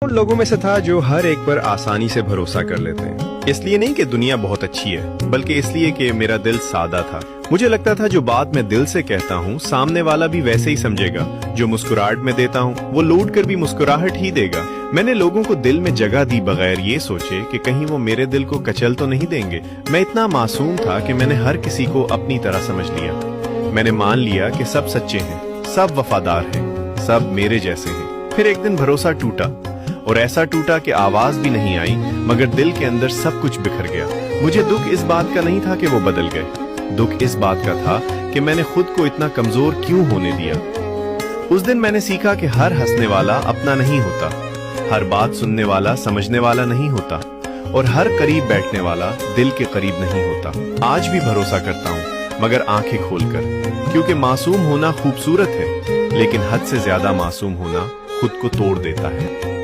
उन लोगों में से था जो हर एक पर आसानी से भरोसा कर लेते हैं। इसलिए नहीं कि दुनिया बहुत अच्छी है, बल्कि इसलिए कि मेरा दिल सादा था। मुझे लगता था जो बात मैं दिल से कहता हूँ सामने वाला भी वैसे ही समझेगा। जो मुस्कुराहट में देता हूँ वो लौट कर भी मुस्कुराहट ही देगा। मैंने लोगों को दिल में जगह दी बगैर ये सोचे कि कहीं वो मेरे दिल को कचल तो नहीं देंगे। मैं इतना मासूम था कि मैंने हर किसी को अपनी तरह समझ लिया। मैंने मान लिया कि सब सच्चे हैं, सब वफादार हैं, सब मेरे जैसे हैं। फिर एक दिन भरोसा टूटा, और ऐसा टूटा कि आवाज भी नहीं आई, मगर दिल के अंदर सब कुछ बिखर गया। मुझे दुख इस बात का नहीं था कि वो बदल गए, दुख इस बात का था कि मैंने खुद को इतना कमजोर क्यों होने दिया। उस दिन मैंने सीखा कि हर हंसने वाला अपना नहीं होता, हर बात सुनने वाला समझने वाला नहीं होता, और हर करीब बैठने वाला दिल के करीब नहीं होता। आज भी भरोसा करता हूँ, मगर आंखें खोलकर, क्योंकि मासूम होना खूबसूरत है, लेकिन हद से ज्यादा मासूम होना खुद को तोड़ देता है।